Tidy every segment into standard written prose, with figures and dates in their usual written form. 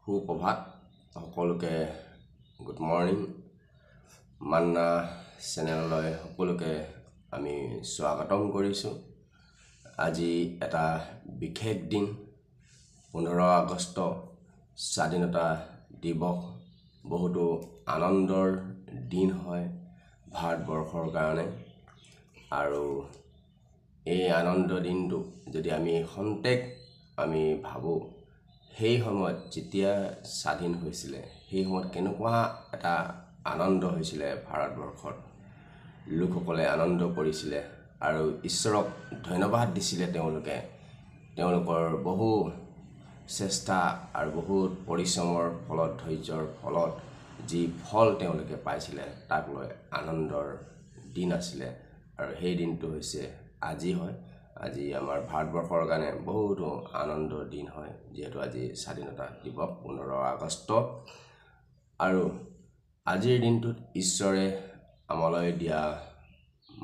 সুপ্ৰভাত সকলোকে good morning Manna চেনেললৈ সকলোকে আমি স্বাগতম কৰিছোঁ। আজি এটা বিশেষ দিন 15 আগষ্ট স্বাধীনতা দিৱস বহুতো আনন্দৰ দিন হয় ভাৰতবৰ্ষৰ কাৰণে। আৰু এই আনন্দ দিনটো যদি আমি খন্তেক আমি ভাবোঁ সেই সময়ত যেতিয়া স্বাধীন হৈছিলে সেই সময়ত কেনেকুৱা এটা আনন্দ হৈছিলে ভাৰতবৰ্ষত, লোকসকলে আনন্দ কৰিছিলে আৰু ঈশ্বৰক ধন্যবাদ দিছিলে। তেওঁলোকৰ বহু চেষ্টা আৰু বহুত পৰিশ্ৰমৰ ফলত ধৈৰ্যৰ ফলত যি ফল তেওঁলোকে পাইছিলে তাক লৈ আনন্দৰ দিন আছিলে। আৰু সেই দিনটো হৈছে আজি হয়। আজি আমাৰ ভাৰতবৰ্ষৰ কাৰণে বহুতো আনন্দৰ দিন হয়, যিহেতু আজি স্বাধীনতা দিৱস 15 আগষ্ট। আৰু আজিৰ দিনটোত ঈশ্বৰে আমালৈ দিয়া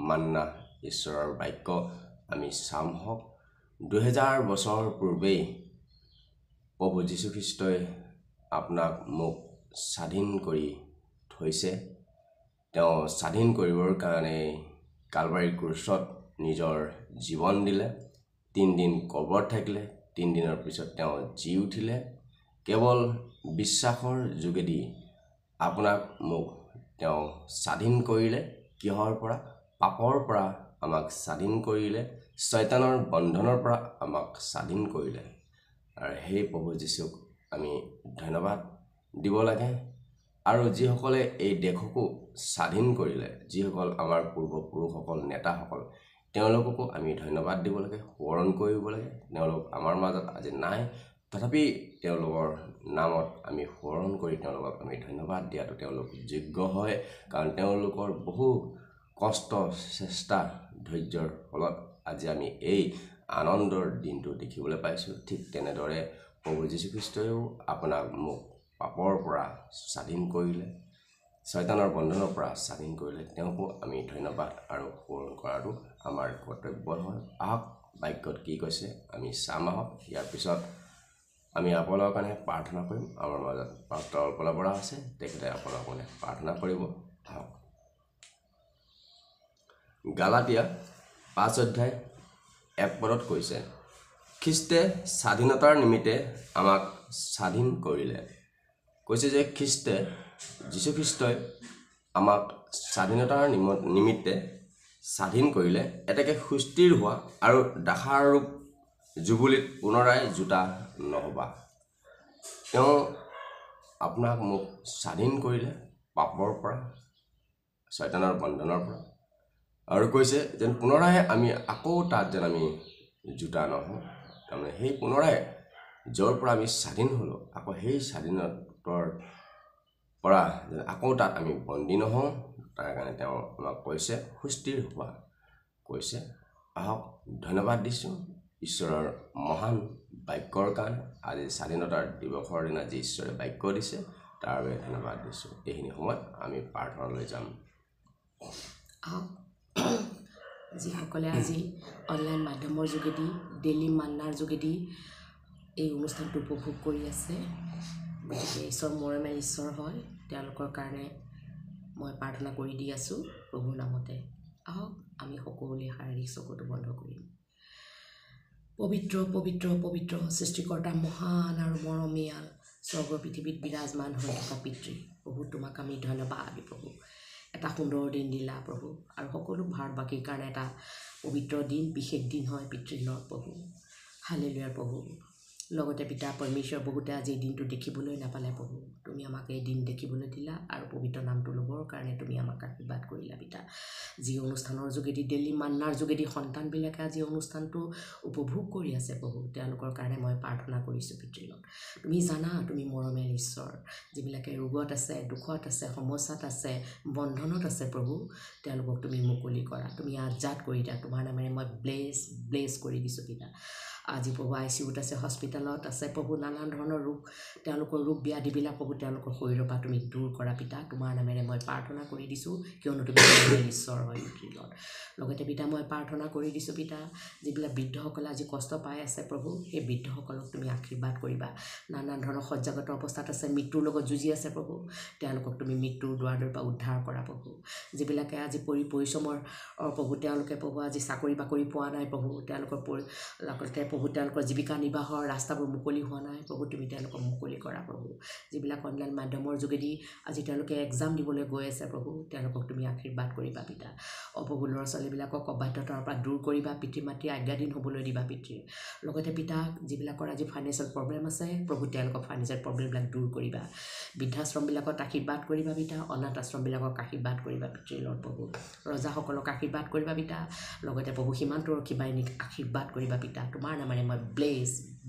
মান্না ঈশ্বৰৰ বাক্য আমি চাম হওক। 2000 বছৰ পূৰ্বেই প্ৰভু যীশুখ্ৰীষ্টই আপোনাক মোক স্বাধীন কৰি থৈছে। তেওঁ স্বাধীন কৰিবৰ কাৰণে কালবাৰী ক্ৰুচত নিজৰ জীৱন দিলে। 3 দিন কবৰত থাকিলে, 3 দিনৰ পিছত তেওঁ জি উঠিলে। কেৱল বিশ্বাসৰ যোগেদি আপোনাক মোক তেওঁ স্বাধীন কৰিলে। কিহৰ পৰা? পাপৰ পৰা আমাক স্বাধীন কৰিলে, শয়তানৰ বন্ধনৰ পৰা আমাক স্বাধীন কৰিলে। আৰু সেই প্ৰভু যীশুক আমি ধন্যবাদ দিব লাগে। আৰু যিসকলে এই দেশকো স্বাধীন কৰিলে, যিসকল আমাৰ পূৰ্বপুৰুষসকল নেতাসকল, তেওঁলোককো আমি ধন্যবাদ দিব লাগে, সোঁৱৰণ কৰিব লাগে। তেওঁলোক আমাৰ মাজত আজি নাই, তথাপি তেওঁলোকৰ নামত আমি সোঁৱৰণ কৰি তেওঁলোকক আমি ধন্যবাদ দিয়াটো তেওঁলোক যোগ্য হয়। কাৰণ তেওঁলোকৰ বহু কষ্ট চেষ্টা ধৈৰ্যৰ ফলত আজি আমি এই আনন্দৰ দিনটো দেখিবলৈ পাইছোঁ। ঠিক তেনেদৰে প্ৰভু যীশুখ্ৰীষ্টইও আপোনাক মোক পাপৰ পৰা স্বাধীন কৰিলে, শয়তানৰ বন্ধনৰ পৰা স্বাধীন কৰিলে। তেওঁকো আমি ধন্যবাদ আৰু সোঁৱৰণ কৰাটো আমাৰ কৰ্তব্য হয়। আহক বাক্যত কি কৈছে আমি চাম আহক। ইয়াৰ পিছত আমি আপোনালোকৰ কাৰণে প্ৰাৰ্থনা কৰিম। আমাৰ মাজত পাষ্টাৰ অল্পলা বৰা আছে, তেখেতে আপোনালোকৰ কাৰণে প্ৰাৰ্থনা কৰিব। আহক। গালাতিয়া 5 অধ্যায় 1 পদত কৈছে, খ্ৰীষ্টে স্বাধীনতাৰ নিমিত্তে আমাক স্বাধীন কৰিলে। কৈছে যে যীশুখ্ৰীষ্টই আমাক স্বাধীনতাৰ নিমিত্তে স্বাধীন কৰিলে, এতেকে সুস্থিৰ হোৱা আৰু দাসাৰূপ জুবুলিত পুনৰাই জোতা নহ'বা। তেওঁ আপোনাক মোক স্বাধীন কৰিলে পাপৰ পৰা, শয়তানৰ বন্ধনৰ পৰা। আৰু কৈছে যেন পুনৰাই আমি আকৌ তাত যেন আমি জোতা নহওঁ। তাৰমানে সেই পুনৰাই য'ৰ পৰা আমি স্বাধীন হ'লোঁ, আকৌ সেই স্বাধীনতাৰ পৰা যেন আকৌ তাত আমি বন্দী নহওঁ, তাৰ কাৰণে তেওঁ আমাক কৈছে সুস্থিৰ হোৱা কৈছে। আহক ধন্যবাদ দিছোঁ ঈশ্বৰৰ মহান বাক্যৰ কাৰণে। আজি স্বাধীনতাৰ দিৱসৰ দিনা যি ঈশ্বৰে বাক্য দিছে তাৰ বাবে ধন্যবাদ দিছোঁ। এইখিনি সময়ত আমি প্ৰাৰ্থনালৈ যাম। যিসকলে আজি অনলাইন মাধ্যমৰ যোগেদি ডেইলি মান্নাৰ যোগেদি এই অনুষ্ঠানটো উপভোগ কৰি আছে, গতিকে ঈশ্বৰ মৰমে ঈশ্বৰ হয়, তেওঁলোকৰ কাৰণে মই প্ৰাৰ্থনা কৰি দি আছোঁ প্ৰভুৰ নামতে। আহক আমি সকলোৱে শাৰীৰিক চকুটো বন্ধ কৰিম। পবিত্ৰ পবিত্ৰ পবিত্ৰ সৃষ্টিকৰ্তা মহান আৰু মৰমীয়াল স্বৰ্গ পৃথিৱীত বিৰাজমান হৈ থকা পিতৃ প্ৰভু, তোমাক আমি ধন্যবাদ প্ৰভু। এটা সুন্দৰ দিন দিলা প্ৰভু, আৰু সকলো ভাৰতবাসীৰ কাৰণে এটা পবিত্ৰ দিন, বিশেষ দিন হয় পিতৃৰ লগত প্ৰভু। হালেলুয়া প্ৰভু। লগতে পিতা পৰমেশ্বৰ, বহুতে আজি এই দিনটো দেখিবলৈ নাপালে প্ৰভু, তুমি আমাক এই দিন দেখিবলৈ দিলা আৰু পবিত্ৰ নামটো ল'বৰ কাৰণে তুমি আমাক আশীৰ্বাদ কৰিলা পিতা। যি অনুষ্ঠানৰ যোগেদি ডেইলি মান্নাৰ যোগেদি সন্তানবিলাকে আজি অনুষ্ঠানটো উপভোগ কৰি আছে প্ৰভু, তেওঁলোকৰ কাৰণে মই প্ৰাৰ্থনা কৰিছোঁ পিতৃৰ লগত। তুমি জানা, তুমি মৰমীয়াল ঈশ্বৰ, যিবিলাকে ৰোগত আছে, দুখত আছে, সমস্যাত আছে, বন্ধনত আছে প্ৰভু, তেওঁলোকক তুমি মুকলি কৰা, তুমি আজাদ কৰি দিয়া। তোমাৰ নামেৰে মই ব্লেছ কৰি দিছোঁ পিতা। আজি প্ৰভু ICUত আছে হস্পিটেলত আছে প্ৰভু নানান ধৰণৰ ৰোগ তেওঁলোকৰ ৰোগ ব্যাধিবিলাক প্ৰভু তেওঁলোকৰ শৰীৰৰ পৰা তুমি দূৰ কৰা পিতা তোমাৰ নামেৰে মই প্ৰাৰ্থনা কৰি দিছোঁ কিয়নো তুমি ঈশ্বৰ হয় পিতৃ লগতে পিতা মই প্ৰাৰ্থনা কৰি দিছোঁ পিতা যিবিলাক বৃদ্ধসকলে আজি কষ্ট পাই আছে প্ৰভু সেই বৃদ্ধসকলক তুমি আশীৰ্বাদ কৰিবা নানান ধৰণৰ সজ্জাগত অৱস্থাত আছে মৃত্যুৰ লগত যুঁজি আছে প্ৰভু তেওঁলোকক তুমি মৃত্যুৰ দুৱাৰৰ পৰা উদ্ধাৰ কৰা প্ৰভু যিবিলাকে আজি পৰিশ্ৰমৰ প্ৰভু তেওঁলোকে প্ৰভু আজি চাকৰি বাকৰি পোৱা নাই প্ৰভু তেওঁলোকৰ লগতে প্ৰভু তেওঁলোকৰ জীৱিকা নিৰ্বাহৰ ৰাস্তাবোৰ মুকলি হোৱা নাই প্ৰভু তুমি তেওঁলোকক মুকলি কৰা প্ৰভু যিবিলাক অনলাইন মাধ্যমৰ যোগেদি আজি তেওঁলোকে এক্সাম দিবলৈ গৈ আছে প্ৰভু তেওঁলোকক তুমি আশীৰ্বাদ কৰিবা পিতা প্ৰভু ল'ৰা ছোৱালীবিলাকক অবাধ্যতাৰ পৰা দূৰ কৰিবা পিতৃ মাতৃ আজ্ঞাধীন হ'বলৈ দিবা পিতৃ লগতে পিতা যিবিলাকৰ আজি ফাইনেন্সিয়েল প্ৰব্লেম আছে প্ৰভু তেওঁলোকক ফাইনেন্সিয়েল প্ৰব্লেমবিলাক দূৰ কৰিবা বৃদ্ধাশ্ৰমবিলাকত আশীৰ্বাদ কৰিবা পিতা অনাথ আশ্ৰমবিলাকক আশীৰ্বাদ কৰিবা পিতৃ লৰ্ড প্ৰভু ৰজাসকলক আশীৰ্বাদ কৰিবা পিতা লগতে প্ৰভু সীমান্তৰক্ষী বাহিনীক আশীৰ্বাদ কৰিবা পিতা তোমাৰ নামেৰে মই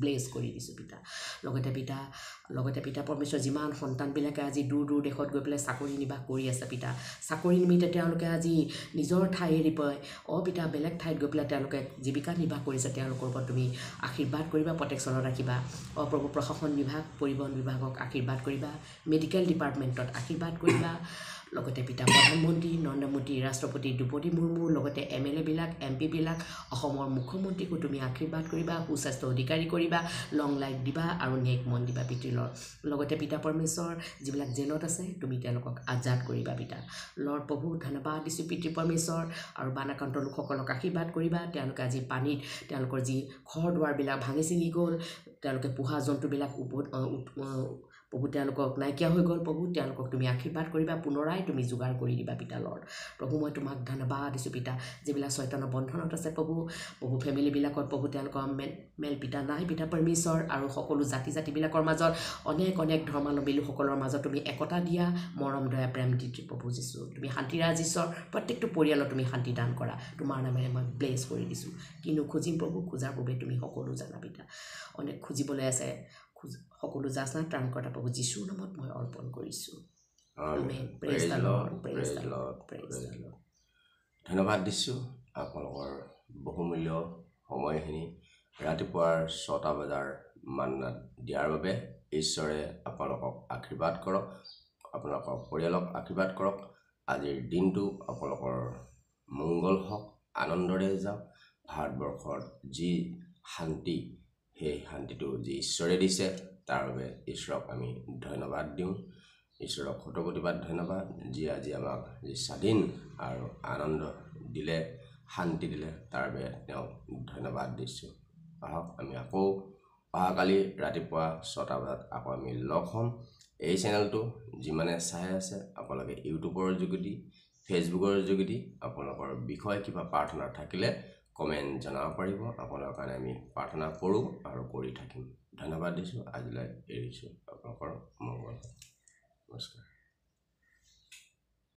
ব্লেছ কৰি দিছোঁ পিতা লগতে পিতা পৰমেশ্বৰ যিমান সন্তানবিলাকে আজি দূৰ দূৰ দেশত গৈ পেলাই চাকৰি নিবাস কৰি আছে পিতা চাকৰি নিমিত্তে তেওঁলোকে আজি নিজৰ ঠাই এৰি পাই পিতা বেলেগ ঠাইত গৈ পেলাই তেওঁলোকে জীৱিকা নিৰ্বাহ কৰিছে তেওঁলোকৰ ওপৰত তুমি আশীৰ্বাদ কৰিবা প্ৰটেকশ্যনত ৰাখিবা প্ৰভু প্ৰশাসন বিভাগ পৰিবহণ বিভাগক আশীৰ্বাদ কৰিবা মেডিকেল ডিপাৰ্টমেণ্টত আশীৰ্বাদ কৰিবা লগতে পিতা প্ৰধানমন্ত্ৰী নৰেন্দ্ৰ মোদী ৰাষ্ট্ৰপতি দ্ৰৌপদী মুৰ্মু লগতে MLA বিলাক MP বিলাক অসমৰ মুখ্যমন্ত্ৰীকো তুমি আশীৰ্বাদ কৰিবা সুস্বাস্থ্য অধিকাৰী কৰিবা লং লাইফ দিবা আৰু নেক মন দিবা পিতৃ লৰ্ড লগতে পিতা পৰমেশ্বৰ যিবিলাক জেলত আছে তুমি তেওঁলোকক আজাদ কৰিবা পিতা লৰ্ড প্ৰভু ধন্যবাদ দিছোঁ পিতৃ পৰমেশ্বৰ আৰু বানাক্ৰান্ত লোকসকলক আশীৰ্বাদ কৰিবা তেওঁলোকে আজি পানীত তেওঁলোকৰ যি ঘৰ দুৱাৰবিলাক ভাঙি ছিঙি গ'ল তেওঁলোকে পোহা জন্তুবিলাক প্ৰভু তেওঁলোকক নাইকিয়া হৈ গ'ল প্ৰভু তেওঁলোকক তুমি আশীৰ্বাদ কৰিবা পুনৰাই তুমি যোগাৰ কৰি দিবা পিতা লৰ্ড প্ৰভু মই তোমাক ধন্যবাদ দিছোঁ পিতা যিবিলাক শয়তানৰ বন্ধনত আছে প্ৰভু ফেমিলিবিলাকত প্ৰভু তেওঁলোকৰ মেল পিতা নাই পিতা পৰমেশ্বৰ আৰু সকলো জাতিবিলাকৰ মাজত অনেক ধৰ্মাৱলম্বী লোকসকলৰ মাজত তুমি একতা দিয়া মৰম দয়া প্ৰেম দি প্ৰভু যীশু তুমি শান্তিৰাজ ঈশ্বৰ প্ৰত্যেকটো পৰিয়ালত তুমি শান্তি দান কৰা তোমাৰ নামেৰে মই ব্লেছ কৰি দিছোঁ কিনো খুজিম প্ৰভু খোজাৰ বাবে তুমি সকলো জানা পিতা অনেক খুজিবলৈ আছে সকলো যাচনা ত্ৰাণকৰ্তা প্ৰভু যীশুৰ নামত মই অৰ্পণ কৰিছোঁ ধন্যবাদ দিছোঁ আপোনালোকৰ বহুমূল্য সময়খিনি ৰাতিপুৱাৰ 6টা বজাৰ মান্নাত দিয়াৰ বাবে ঈশ্বৰে আপোনালোকক আশীৰ্বাদ কৰক আপোনালোকৰ পৰিয়ালক আশীৰ্বাদ কৰক আজিৰ দিনটো আপোনালোকৰ মংগল হওক আনন্দৰে যাওক ভাৰতবৰ্ষৰ যি শান্তি সেই শান্তিটো যি ঈশ্বৰে দিছে তাৰ বাবে ঈশ্বৰক আমি ধন্যবাদ দিওঁ ঈশ্বৰক শতকোটিবাৰ ধন্যবাদ যি আজি আমাক যি স্বাধীন আৰু আনন্দ দিলে শান্তি দিলে তাৰ বাবে তেওঁক ধন্যবাদ দিছোঁ আহক আমি আকৌ অহাকালি ৰাতিপুৱা 6টা বজাত আকৌ আমি লগ হ'ম এই চেনেলটো যিমানে চাই আছে আপোনালোকে ইউটিউবৰ যোগেদি ফেচবুকৰ যোগেদি আপোনালোকৰ বিষয়ে কিবা প্ৰাৰ্থনা থাকিলে কমেণ্ট জনাব পাৰিব আপোনালোকৰ কাৰণে আমি প্ৰাৰ্থনা কৰোঁ আৰু কৰি থাকিম ধন্যবাদ দিছোঁ আজিলৈ এৰিছোঁ আপোনালোকৰ মংগল